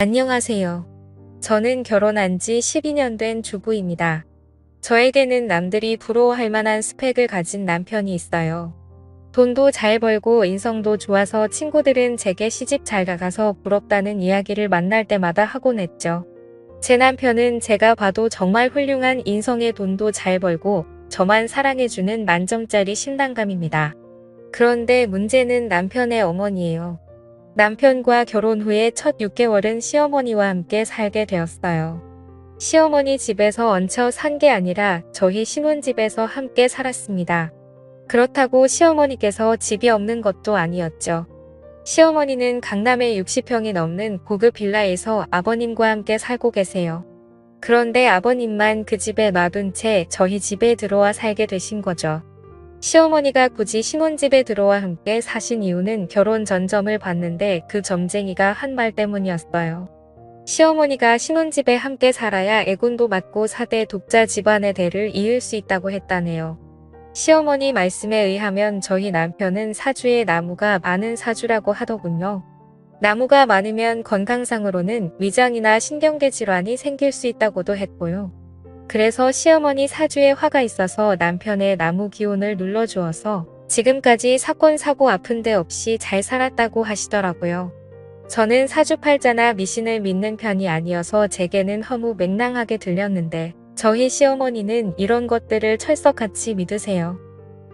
안녕하세요. 저는 결혼한 지 12년 된 주부입니다. 저에게는 남들이 부러워할 만한 스펙을 가진 남편이 있어요. 돈도 잘 벌고 인성도 좋아서 친구들은 제게 시집 잘 가가서 부럽다는 이야기를 만날 때마다 하곤 했죠. 제 남편은 제가 봐도 정말 훌륭한 인성에 돈도 잘 벌고 저만 사랑해주는 만점짜리 신랑감입니다. 그런데 문제는 남편의 어머니예요. 남편과 결혼 후에 첫 6개월은 시어머니와 함께 살게 되었어요. 시어머니 집에서 얹혀 산 게 아니라 저희 신혼집에서 함께 살았습니다. 그렇다고 시어머니께서 집이 없는 것도 아니었죠. 시어머니는 강남에 60평이 넘는 고급 빌라에서 아버님과 함께 살고 계세요. 그런데 아버님만 그 집에 놔둔 채 저희 집에 들어와 살게 되신 거죠. 시어머니가 굳이 신혼집에 들어와 함께 사신 이유는 결혼 전점을 봤는데 그 점쟁이가 한 말 때문이었어요. 시어머니가 신혼집에 함께 살아야 애군도 맞고 4대 독자 집안의 대를 이을 수 있다고 했다네요. 시어머니 말씀에 의하면 저희 남편은 사주에 나무가 많은 사주라고 하더군요. 나무가 많으면 건강상으로는 위장이나 신경계 질환이 생길 수 있다고도 했고요. 그래서 시어머니 사주에 화가 있어서 남편의 나무 기운을 눌러주어서 지금까지 사건 사고 아픈 데 없이 잘 살았다고 하시더라고요. 저는 사주팔자나 미신을 믿는 편이 아니어서 제게는 허무 맹랑하게 들렸는데 저희 시어머니는 이런 것들을 철석같이 믿으세요.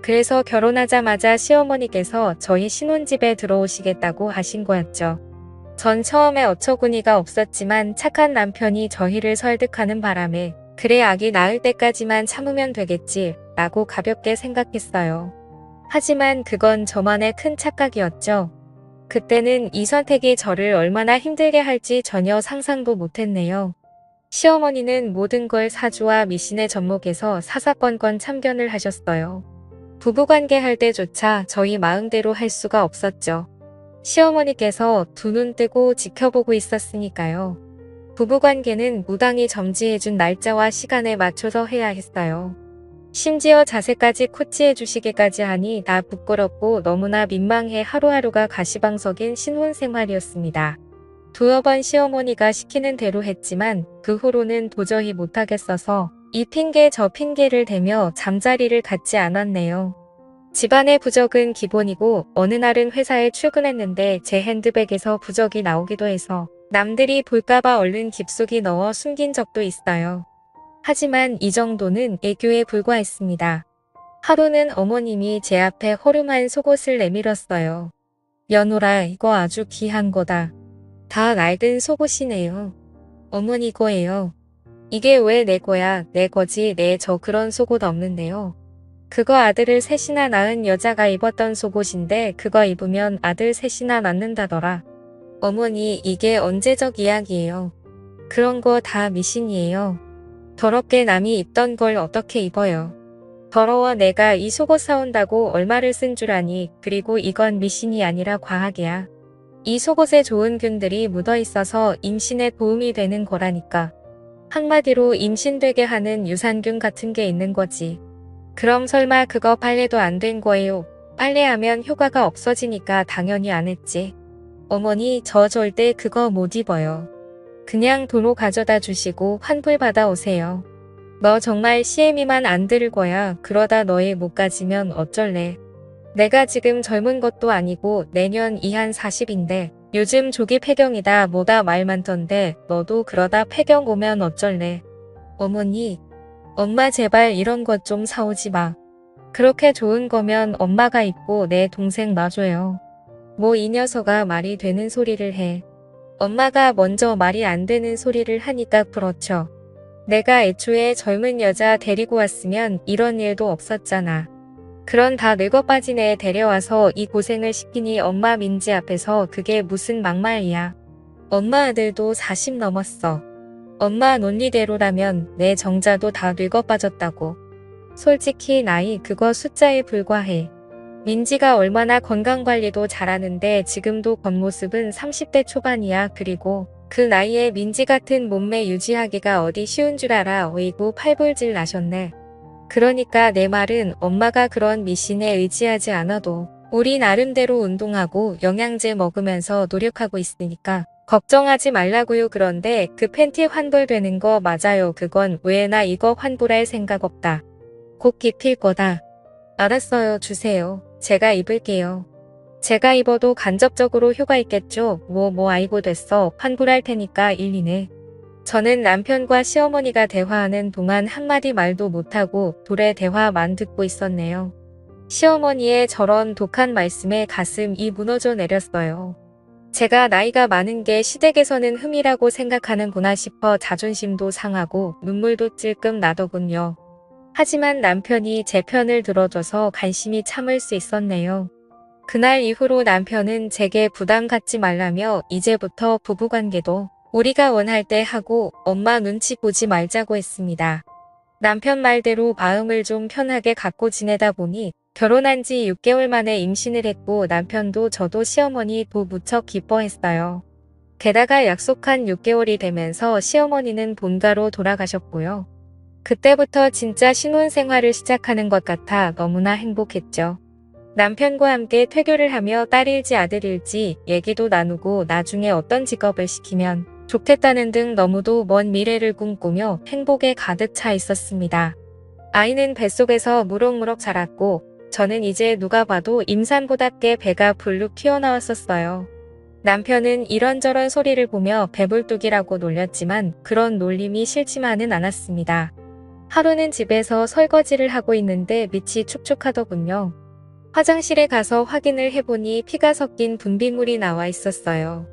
그래서 결혼하자마자 시어머니께서 저희 신혼집에 들어오시겠다고 하신 거였죠. 전 처음에 어처구니가 없었지만 착한 남편이 저희를 설득하는 바람에 그래 아기 낳을 때까지만 참으면 되겠지 라고 가볍게 생각했어요. 하지만 그건 저만의 큰 착각이었죠. 그때는 이 선택이 저를 얼마나 힘들게 할지 전혀 상상도 못했네요. 시어머니는 모든 걸 사주와 미신에 접목해서 사사건건 참견을 하셨어요. 부부관계 할 때조차 저희 마음대로 할 수가 없었죠. 시어머니께서 두 눈 뜨고 지켜보고 있었으니까요. 부부관계는 무당이 점지해준 날짜와 시간에 맞춰서 해야 했어요. 심지어 자세까지 코치해 주시기까지 하니 다 부끄럽고 너무나 민망해 하루하루가 가시방석인 신혼생활이었습니다. 두어 번 시어머니가 시키는 대로 했지만 그 후로는 도저히 못하겠어서 이 핑계 저 핑계를 대며 잠자리를 갖지 않았네요. 집안의 부적은 기본이고 어느 날은 회사에 출근했는데 제 핸드백에서 부적이 나오기도 해서 남들이 볼까봐 얼른 깊숙이 넣어 숨긴 적도 있어요. 하지만 이 정도는 애교에 불과했습니다. 하루는 어머님이 제 앞에 허름한 속옷을 내밀었어요. 연호라 이거 아주 귀한 거다. 다 낡은 속옷이네요. 어머니 거예요. 이게 왜 내 거야? 내 거지. 내 저 그런 속옷 없는데요. 그거 아들을 셋이나 낳은 여자가 입었던 속옷인데 그거 입으면 아들 셋이나 낳는다더라. 어머니 이게 언제적 이야기예요. 그런 거 다 미신이에요. 더럽게 남이 입던 걸 어떻게 입어요. 더러워 내가 이 속옷 사온다고 얼마를 쓴 줄 아니. 그리고 이건 미신이 아니라 과학이야. 이 속옷에 좋은 균들이 묻어 있어서 임신에 도움이 되는 거라니까. 한마디로 임신되게 하는 유산균 같은 게 있는 거지. 그럼 설마 그거 빨래도 안 된 거예요? 빨래하면 효과가 없어지니까 당연히 안 했지. 어머니 저 절대 그거 못 입어요. 그냥 도로 가져다 주시고 환불 받아 오세요. 너 정말 시애미만 안 들을 거야. 그러다 너의 못 가지면 어쩔래. 내가 지금 젊은 것도 아니고 내년 이한 40인데 요즘 조기 폐경이다 뭐다 말 많던데 너도 그러다 폐경 오면 어쩔래. 어머니, 엄마 제발 이런 것 좀 사오지 마. 그렇게 좋은 거면 엄마가 입고 내 동생 놔줘요. 뭐 이 녀석아 말이 되는 소리를 해. 엄마가 먼저 말이 안 되는 소리를 하니까 그렇죠. 내가 애초에 젊은 여자 데리고 왔으면 이런 일도 없었잖아. 그런 다 늙어 빠진 애 데려와서 이 고생을 시키니 엄마 민지 앞에서 그게 무슨 막말이야. 엄마 아들도 40 넘었어. 엄마 논리대로라면 내 정자도 다 늙어 빠졌다고. 솔직히 나이 그거 숫자에 불과해. 민지가 얼마나 건강관리도 잘하는데 지금도 겉모습은 30대 초반이야. 그리고 그 나이에 민지 같은 몸매 유지하기가 어디 쉬운 줄 알아. 어이구 팔불질 나셨네. 그러니까 내 말은 엄마가 그런 미신에 의지하지 않아도 우리 나름대로 운동하고 영양제 먹으면서 노력하고 있으니까 걱정하지 말라고요. 그런데 그 팬티 환불되는 거 맞아요. 그건 왜 나 이거 환불할 생각 없다. 곧 입힐 거다. 알았어요. 주세요. 제가 입을게요. 제가 입어도 간접적으로 효과 있겠죠. 아이고 됐어. 환불할 테니까 일리네. 저는 남편과 시어머니가 대화하는 동안 한마디 말도 못하고 둘의 대화만 듣고 있었네요. 시어머니의 저런 독한 말씀에 가슴이 무너져 내렸어요. 제가 나이가 많은 게 시댁에서는 흠이라고 생각하는구나 싶어 자존심도 상하고 눈물도 찔끔 나더군요. 하지만 남편이 제 편을 들어줘서 간신히 참을 수 있었네요. 그날 이후로 남편은 제게 부담 갖지 말라며 이제부터 부부관계도 우리가 원할 때 하고 엄마 눈치 보지 말자고 했습니다. 남편 말대로 마음을 좀 편하게 갖고 지내다 보니 결혼한 지 6개월 만에 임신을 했고 남편도 저도 시어머니도 무척 기뻐했어요. 게다가 약속한 6개월이 되면서 시어머니는 본가로 돌아가셨고요. 그때부터 진짜 신혼생활을 시작하는 것 같아 너무나 행복했죠. 남편과 함께 퇴교를 하며 딸일지 아들일지 얘기도 나누고 나중에 어떤 직업을 시키면 좋겠다는 등 너무도 먼 미래를 꿈꾸며 행복에 가득 차 있었습니다. 아이는 뱃속에서 무럭무럭 자랐고 저는 이제 누가 봐도 임산부답게 배가 불룩 튀어나왔었어요. 남편은 이런저런 소리를 보며 배불뚝이라고 놀렸지만 그런 놀림이 싫지만은 않았습니다. 하루는 집에서 설거지를 하고 있는데 밑이 축축하더군요. 화장실에 가서 확인을 해보니 피가 섞인 분비물이 나와 있었어요.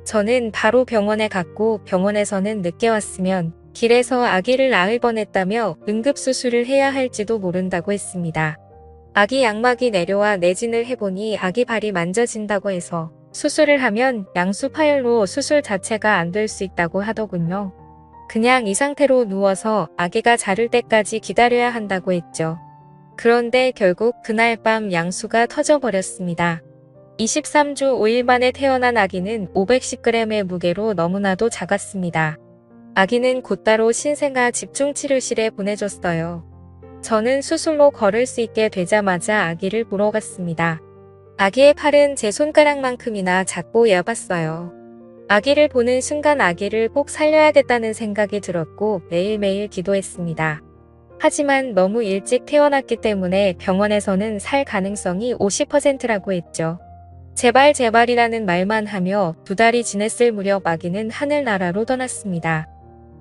저는 바로 병원에 갔고 병원에서는 늦게 왔으면 길에서 아기를 낳을 뻔했다며 응급수술을 해야 할지도 모른다고 했습니다. 아기 양막이 내려와 내진을 해보니 아기 발이 만져진다고 해서 수술을 하면 양수 파열로 수술 자체가 안 될 수 있다고 하더군요. 그냥 이 상태로 누워서 아기가 자를 때까지 기다려야 한다고 했죠. 그런데 결국 그날 밤 양수가 터져버렸습니다. 23주 5일 만에 태어난 아기는 510g의 무게로 너무나도 작았습니다. 아기는 곧바로 신생아 집중치료실에 보내줬어요. 저는 수술로 걸을 수 있게 되자마자 아기를 보러 갔습니다. 아기의 팔은 제 손가락만큼이나 작고 얇았어요. 아기를 보는 순간 아기를 꼭 살려야겠다는 생각이 들었고 매일매일 기도했습니다. 하지만 너무 일찍 태어났기 때문에 병원에서는 살 가능성이 50%라고 했죠. 제발 제발이라는 말만 하며 2달이 지냈을 무렵 아기는 하늘나라로 떠났습니다.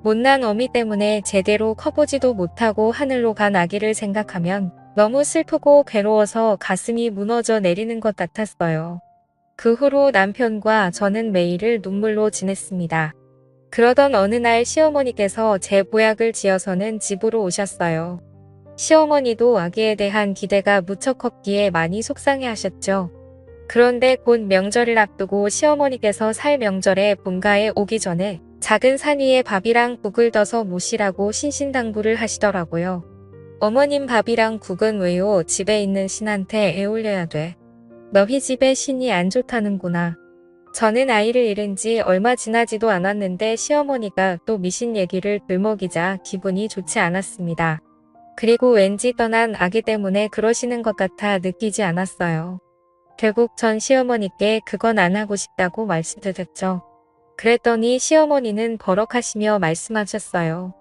못난 어미 때문에 제대로 커보지도 못하고 하늘로 간 아기를 생각하면 너무 슬프고 괴로워서 가슴이 무너져 내리는 것 같았어요. 그 후로 남편과 저는 매일을 눈물로 지냈습니다. 그러던 어느 날 시어머니께서 제 보약을 지어서는 집으로 오셨어요. 시어머니도 아기에 대한 기대가 무척 컸기에 많이 속상해하셨죠. 그런데 곧 명절을 앞두고 시어머니께서 살 명절에 본가에 오기 전에 작은 산 위에 밥이랑 국을 떠서 모시라고 신신당부를 하시더라고요. 어머님 밥이랑 국은 왜요? 집에 있는 신한테 애올려야 돼. 너희 집에 신이 안 좋다는구나. 저는 아이를 잃은 지 얼마 지나지도 않았는데 시어머니가 또 미신 얘기를 들먹이자 기분이 좋지 않았습니다. 그리고 왠지 떠난 아기 때문에 그러시는 것 같아 느끼지 않았어요. 결국 전 시어머니께 그건 안 하고 싶다고 말씀드렸죠. 그랬더니 시어머니는 버럭하시며 말씀하셨어요.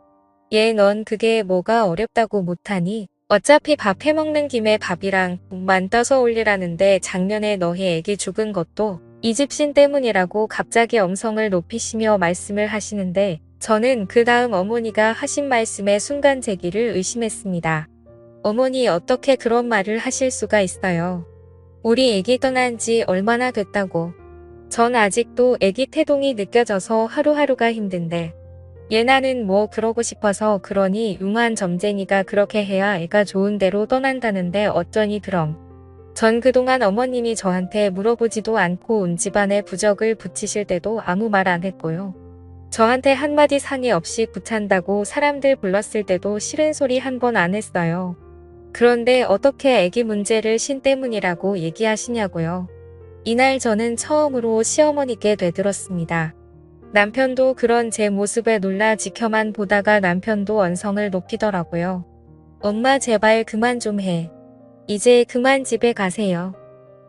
얘 넌 그게 뭐가 어렵다고 못하니? 어차피 밥 해먹는 김에 밥이랑 국만 떠서 올리라는데 작년에 너희 애기 죽은 것도 이 집 신 때문이라고 갑자기 엄성을 높이시며 말씀을 하시는데 저는 그 다음 어머니가 하신 말씀에 순간 제 귀를 의심했습니다. 어머니 어떻게 그런 말을 하실 수가 있어요. 우리 애기 떠난 지 얼마나 됐다고. 전 아직도 애기 태동이 느껴져서 하루하루가 힘든데 얘 나는 뭐 그러고 싶어서 그러니 융한 점쟁이가 그렇게 해야 애가 좋은 대로 떠난다는데 어쩌니 그럼. 전 그동안 어머님이 저한테 물어보지도 않고 온 집안에 부적을 붙이실 때도 아무 말 안 했고요. 저한테 한마디 상의 없이 구찬다고 사람들 불렀을 때도 싫은 소리 한 번 안 했어요. 그런데 어떻게 애기 문제를 신 때문이라고 얘기하시냐고요. 이날 저는 처음으로 시어머니께 되들었습니다. 남편도 그런 제 모습에 놀라 지켜만 보다가 남편도 언성을 높이더라고요. 엄마 제발 그만 좀 해. 이제 그만 집에 가세요.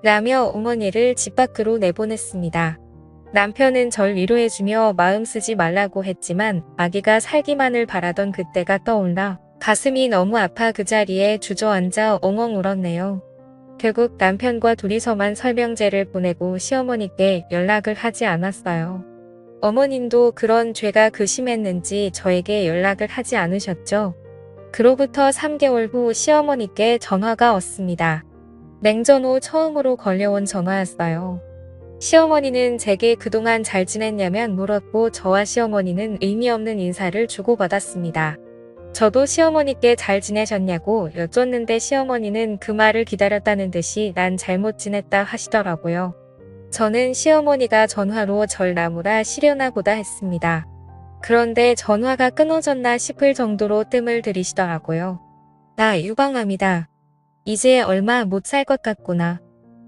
라며 어머니를 집 밖으로 내보냈습니다. 남편은 절 위로해주며 마음 쓰지 말라고 했지만 아기가 살기만을 바라던 그때가 떠올라 가슴이 너무 아파 그 자리에 주저앉아 엉엉 울었네요. 결국 남편과 둘이서만 설명제를 보내고 시어머니께 연락을 하지 않았어요. 어머님도 그런 죄가 심했는지 저에게 연락을 하지 않으셨죠. 그로부터 3개월 후 시어머니께 전화가 왔습니다. 냉전 후 처음으로 걸려온 전화였어요. 시어머니는 제게 그동안 잘 지냈냐면 물었고 저와 시어머니는 의미 없는 인사를 주고받았습니다. 저도 시어머니께 잘 지내셨냐고 여쭙는데 시어머니는 그 말을 기다렸다는 듯이 난 잘못 지냈다 하시더라고요. 저는 시어머니가 전화로 절 나무라 시려나 보다 했습니다. 그런데 전화가 끊어졌나 싶을 정도로 뜸을 들이시더라고요. 나 유방암이다. 이제 얼마 못 살 것 같구나.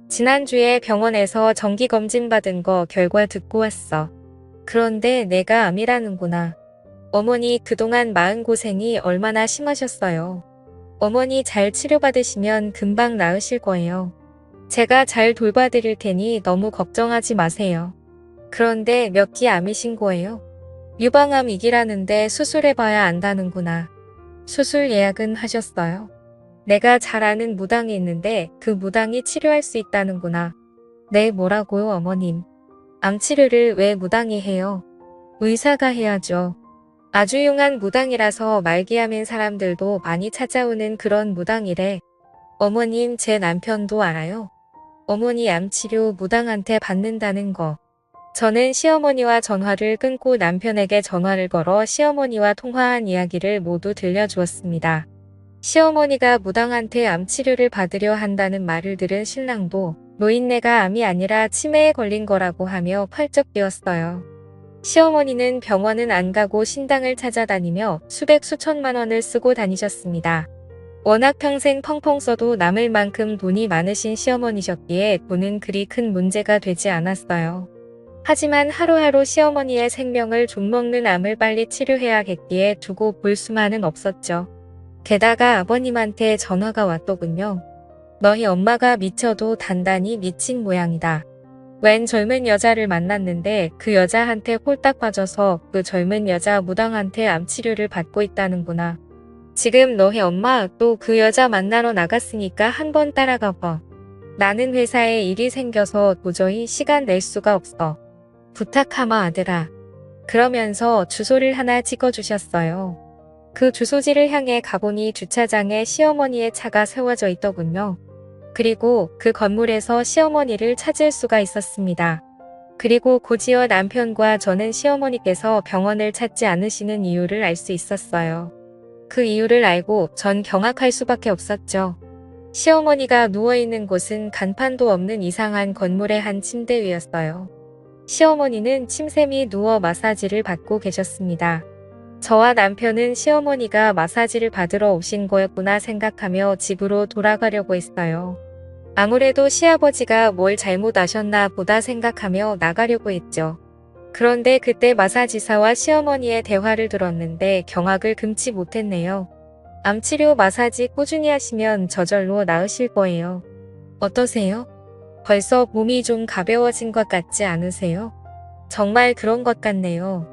지난주에 병원에서 정기검진 받은 거 결과 듣고 왔어. 그런데 내가 암이라는구나. 어머니 그동안 마음고생이 얼마나 심하셨어요. 어머니 잘 치료받으시면 금방 나으실 거예요. 제가 잘 돌봐드릴 테니 너무 걱정하지 마세요. 그런데 몇 기 암이신 거예요? 유방암 2기라는데 수술해봐야 안다는구나. 수술 예약은 하셨어요? 내가 잘 아는 무당이 있는데 그 무당이 치료할 수 있다는구나. 네, 뭐라고요, 어머님? 암 치료를 왜 무당이 해요? 의사가 해야죠. 아주 흉한 무당이라서 말기암인 사람들도 많이 찾아오는 그런 무당이래. 어머님, 제 남편도 알아요. 어머니 암 치료 무당한테 받는다는 거. 저는 시어머니와 전화를 끊고 남편에게 전화를 걸어 시어머니와 통화한 이야기를 모두 들려주었습니다. 시어머니가 무당한테 암 치료를 받으려 한다는 말을 들은 신랑도 노인네가 암이 아니라 치매에 걸린 거라고 하며 펄쩍 뛰었어요. 시어머니는 병원은 안 가고 신당을 찾아다니며 수백 수천만 원을 쓰고 다니셨습니다. 워낙 평생 펑펑 써도 남을 만큼 돈이 많으신 시어머니셨기에 돈은 그리 큰 문제가 되지 않았어요. 하지만 하루하루 시어머니의 생명을 좀먹는 암을 빨리 치료해야겠기에 두고 볼 수만은 없었죠. 게다가 아버님한테 전화가 왔더군요. 너희 엄마가 미쳐도 단단히 미친 모양이다. 웬 젊은 여자를 만났는데 그 여자한테 홀딱 빠져서 그 젊은 여자 무당한테 암치료를 받고 있다는구나. 지금 너희 엄마 또 그 여자 만나러 나갔으니까 한번 따라가 봐. 나는 회사에 일이 생겨서 도저히 시간 낼 수가 없어. 부탁하마 아들아. 그러면서 주소를 하나 찍어주셨어요. 그 주소지를 향해 가보니 주차장에 시어머니의 차가 세워져 있더군요. 그리고 그 건물에서 시어머니를 찾을 수가 있었습니다. 그리고 곧이어 남편과 저는 시어머니께서 병원을 찾지 않으시는 이유를 알 수 있었어요. 그 이유를 알고 전 경악할 수밖에 없었죠. 시어머니가 누워있는 곳은 간판도 없는 이상한 건물의 한 침대 위였어요. 시어머니는 침샘이 누워 마사지를 받고 계셨습니다. 저와 남편은 시어머니가 마사지를 받으러 오신 거였구나 생각하며 집으로 돌아가려고 했어요. 아무래도 시아버지가 뭘 잘못하셨나 보다 생각하며 나가려고 했죠. 그런데 그때 마사지사와 시어머니의 대화를 들었는데 경악을 금치 못했네요. 암치료 마사지 꾸준히 하시면 저절로 나으실 거예요. 어떠세요? 벌써 몸이 좀 가벼워진 것 같지 않으세요? 정말 그런 것 같네요.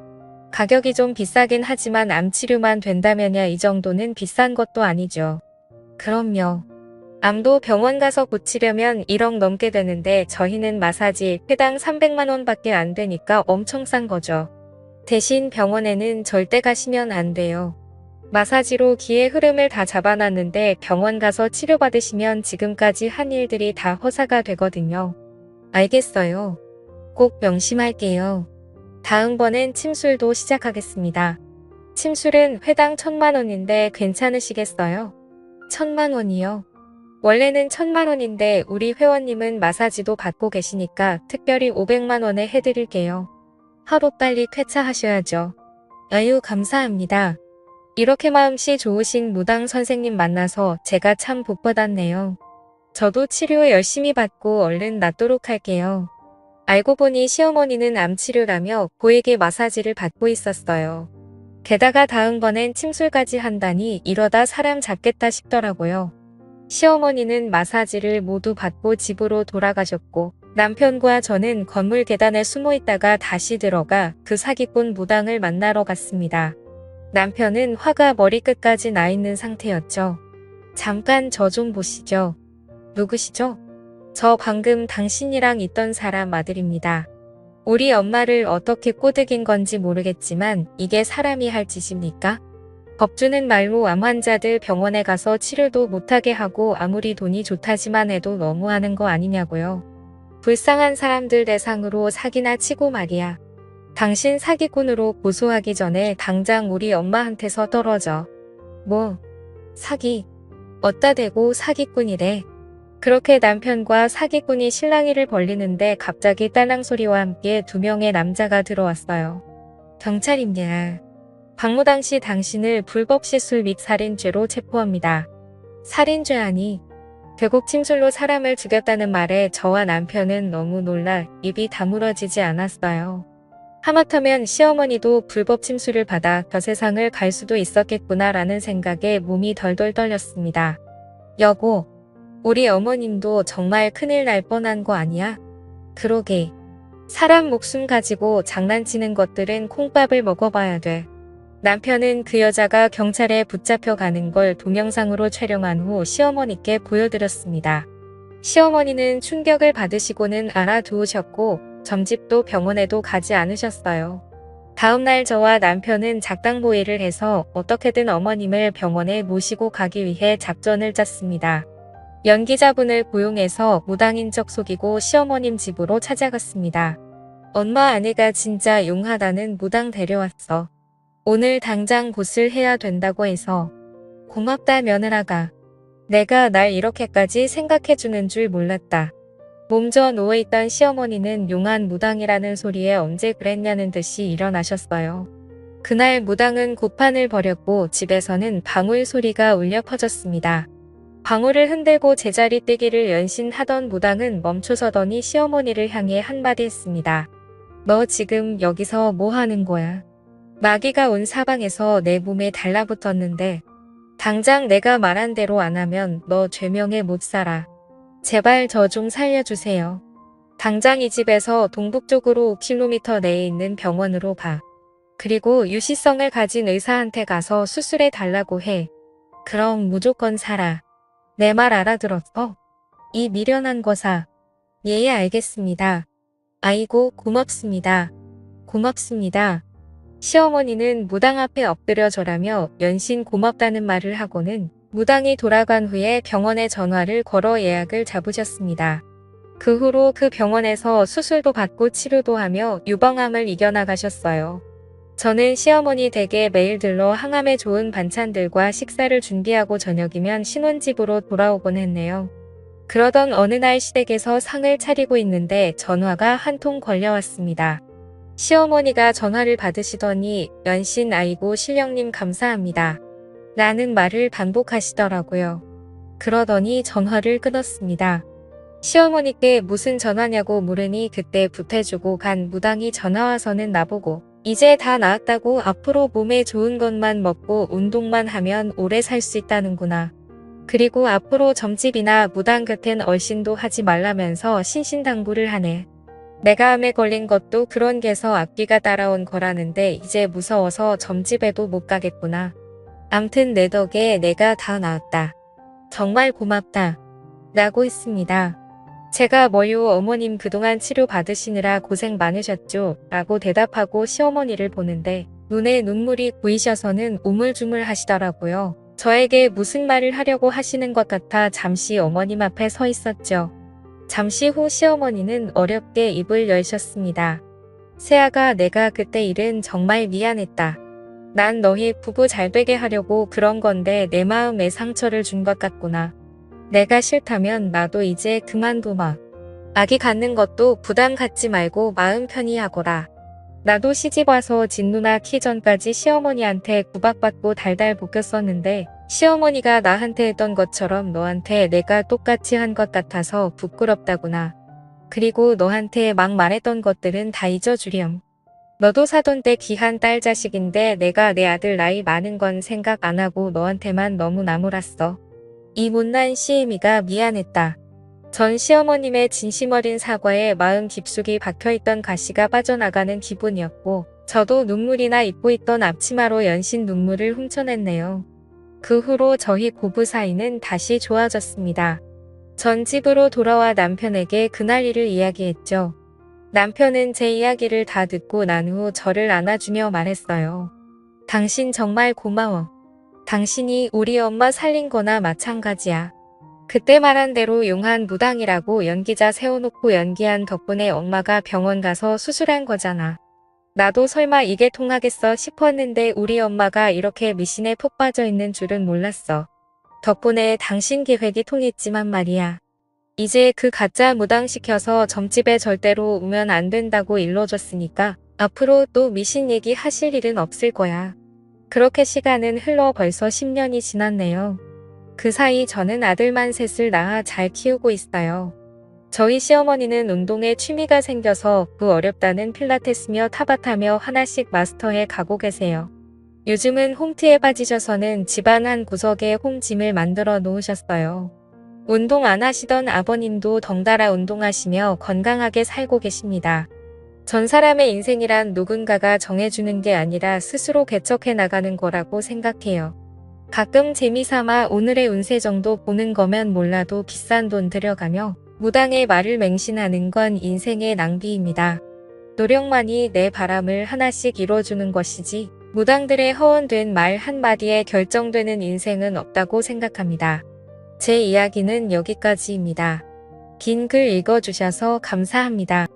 가격이 좀 비싸긴 하지만 암치료만 된다면야 이 정도는 비싼 것도 아니죠. 그럼요. 암도 병원 가서 고치려면 1억 넘게 되는데 저희는 마사지 회당 300만 원밖에 안 되니까 엄청 싼 거죠. 대신 병원에는 절대 가시면 안 돼요. 마사지로 기의 흐름을 다 잡아놨는데 병원 가서 치료받으시면 지금까지 한 일들이 다 허사가 되거든요. 알겠어요. 꼭 명심할게요. 다음번엔 침술도 시작하겠습니다. 침술은 회당 1000만 원인데 괜찮으시겠어요? 1000만 원이요? 원래는 1000만 원인데 우리 회원님은 마사지도 받고 계시니까 특별히 500만 원에 해드릴게요. 하루빨리 쾌차하셔야죠. 아유, 감사합니다. 이렇게 마음씨 좋으신 무당 선생님 만나서 제가 참 복받았네요. 저도 치료 열심히 받고 얼른 낫도록 할게요. 알고 보니 시어머니는 암치료라며 고액의 마사지를 받고 있었어요. 게다가 다음번엔 침술까지 한다니 이러다 사람 잡겠다 싶더라고요. 시어머니는 마사지를 모두 받고 집으로 돌아가셨고 남편과 저는 건물 계단에 숨어 있다가 다시 들어가 그 사기꾼 무당을 만나러 갔습니다. 남편은 화가 머리끝까지 나 있는 상태였죠. 잠깐 저 좀 보시죠. 누구시죠? 저 방금 당신이랑 있던 사람 아들입니다. 우리 엄마를 어떻게 꼬드긴 건지 모르겠지만 이게 사람이 할 짓입니까? 법주는 말로 암 환자들 병원에 가서 치료도 못하게 하고 아무리 돈이 좋다지만 해도 너무하는 거 아니냐고요. 불쌍한 사람들 대상으로 사기나 치고 말이야. 당신 사기꾼으로 고소하기 전에 당장 우리 엄마한테서 떨어져. 뭐? 사기? 어따 대고 사기꾼이래. 그렇게 남편과 사기꾼이 실랑이를 벌리는데 갑자기 딸랑 소리와 함께 2명의 남자가 들어왔어요. 경찰입니다. 박무당 씨 당신을 불법 시술 및 살인죄로 체포합니다. 살인죄 아니? 결국 침술로 사람을 죽였다는 말에 저와 남편은 너무 놀라 입이 다물어지지 않았어요. 하마터면 시어머니도 불법 침수를 받아 저 세상을 갈 수도 있었겠구나라는 생각에 몸이 덜덜 떨렸습니다. 여보, 우리 어머님도 정말 큰일 날 뻔한 거 아니야? 그러게. 사람 목숨 가지고 장난치는 것들은 콩밥을 먹어봐야 돼. 남편은 그 여자가 경찰에 붙잡혀 가는 걸 동영상으로 촬영한 후 시어머니께 보여드렸습니다. 시어머니는 충격을 받으시고는 알아두으셨고 점집도 병원에도 가지 않으셨어요. 다음날 저와 남편은 작당보이를 해서 어떻게든 어머님을 병원에 모시고 가기 위해 작전을 짰습니다. 연기자분을 고용해서 무당인 척 속이고 시어머님 집으로 찾아갔습니다. 엄마 아내가 진짜 용하다는 무당 데려왔어. 오늘 당장 굿을 해야 된다고 해서. 고맙다 며느라가. 내가 날 이렇게까지 생각해주는 줄 몰랐다. 몸져 누워있던 시어머니는 용한 무당이라는 소리에 언제 그랬냐는 듯이 일어나셨어요. 그날 무당은 고판을 벌였고 집에서는 방울 소리가 울려 퍼졌습니다. 방울을 흔들고 제자리 뜨기를 연신하던 무당은 멈춰서더니 시어머니를 향해 한마디 했습니다. 너 지금 여기서 뭐 하는 거야? 마귀가 온 사방에서 내 몸에 달라붙었는데 당장 내가 말한 대로 안 하면 너 죄명에 못 살아. 제발 저 좀 살려주세요. 당장 이 집에서 동북쪽으로 5km 내에 있는 병원으로 가. 그리고 유시성을 가진 의사한테 가서 수술해 달라고 해. 그럼 무조건 살아. 내 말 알아들었어? 이 미련한 거사. 예, 알겠습니다. 아이고, 고맙습니다. 고맙습니다. 시어머니는 무당 앞에 엎드려 절하며 연신 고맙다는 말을 하고는 무당이 돌아간 후에 병원에 전화를 걸어 예약을 잡으셨습니다. 그 후로 그 병원에서 수술도 받고 치료도 하며 유방암을 이겨나가셨어요. 저는 시어머니 댁에 매일 들러 항암에 좋은 반찬들과 식사를 준비하고 저녁이면 신혼집으로 돌아오곤 했네요. 그러던 어느 날 시댁에서 상을 차리고 있는데 전화가 한 통 걸려왔습니다. 시어머니가 전화를 받으시더니 연신 아이고 신령님 감사합니다. 라는 말을 반복하시더라고요. 그러더니 전화를 끊었습니다. 시어머니께 무슨 전화냐고 물으니 그때 붓해주고 간 무당이 전화와서는 나보고 이제 다 나았다고 앞으로 몸에 좋은 것만 먹고 운동만 하면 오래 살 수 있다는구나. 그리고 앞으로 점집이나 무당 곁엔 얼씬도 하지 말라면서 신신당부를 하네. 내가 암에 걸린 것도 그런 게서 앞기가 따라온 거라는데 이제 무서워서 점집에도 못 가겠구나. 암튼 내 덕에 내가 다 나았다. 정말 고맙다. 라고 했습니다. 제가 뭐요 어머님 그동안 치료 받으시느라 고생 많으셨죠? 라고 대답하고 시어머니를 보는데 눈에 눈물이 고이셔서는 우물쭈물 하시더라고요. 저에게 무슨 말을 하려고 하시는 것 같아 잠시 어머님 앞에 서 있었죠. 잠시 후 시어머니는 어렵게 입을 열셨습니다. 세아가 내가 그때 일은 정말 미안했다. 난 너희 부부 잘 되게 하려고 그런 건데 내 마음에 상처를 준 것 같구나. 내가 싫다면 나도 이제 그만둬마. 아기 갖는 것도 부담 갖지 말고 마음 편히 하거라. 나도 시집와서 진누나 키 전까지 시어머니한테 구박받고 달달 볶였었는데 시어머니가 나한테 했던 것처럼 너한테 내가 똑같이 한 것 같아서 부끄럽다구나. 그리고 너한테 막 말했던 것들은 다 잊어주렴. 너도 사돈 때 귀한 딸 자식인데 내가 내 아들 나이 많은 건 생각 안 하고 너한테만 너무 나무랐어. 이 못난 시애미가 미안했다. 전 시어머님의 진심 어린 사과에 마음 깊숙이 박혀있던 가시가 빠져나가는 기분이었고 저도 눈물이나 입고 있던 앞치마로 연신 눈물을 훔쳐냈네요. 그 후로 저희 고부 사이는 다시 좋아졌습니다. 전 집으로 돌아와 남편에게 그날 일을 이야기했죠. 남편은 제 이야기를 다 듣고 난 후 저를 안아주며 말했어요. 당신 정말 고마워. 당신이 우리 엄마 살린 거나 마찬가지야. 그때 말한 대로 용한 무당이라고 연기자 세워놓고 연기한 덕분에 엄마가 병원 가서 수술한 거잖아. 나도 설마 이게 통하겠어 싶었는데 우리 엄마가 이렇게 미신에 푹 빠져 있는 줄은 몰랐어. 덕분에 당신 계획이 통했지만 말이야. 이제 그 가짜 무당시켜서 점집에 절대로 오면 안 된다고 일러줬으니까 앞으로 또 미신 얘기 하실 일은 없을 거야. 그렇게 시간은 흘러 벌써 10년이 지났네요. 그 사이 저는 아들만 셋을 낳아 잘 키우고 있어요. 저희 시어머니는 운동에 취미가 생겨서 그 어렵다는 필라테스며 타바타며 하나씩 마스터해 가고 계세요. 요즘은 홈트에 빠지셔서는 집안 한 구석에 홈짐을 만들어 놓으셨어요. 운동 안 하시던 아버님도 덩달아 운동하시며 건강하게 살고 계십니다. 전 사람의 인생이란 누군가가 정해주는 게 아니라 스스로 개척해 나가는 거라고 생각해요. 가끔 재미삼아 오늘의 운세 정도 보는 거면 몰라도 비싼 돈 들여가며 무당의 말을 맹신하는 건 인생의 낭비입니다. 노력만이 내 바람을 하나씩 이뤄주는 것이지 무당들의 허언된 말 한마디에 결정되는 인생은 없다고 생각합니다. 제 이야기는 여기까지입니다. 긴 글 읽어주셔서 감사합니다.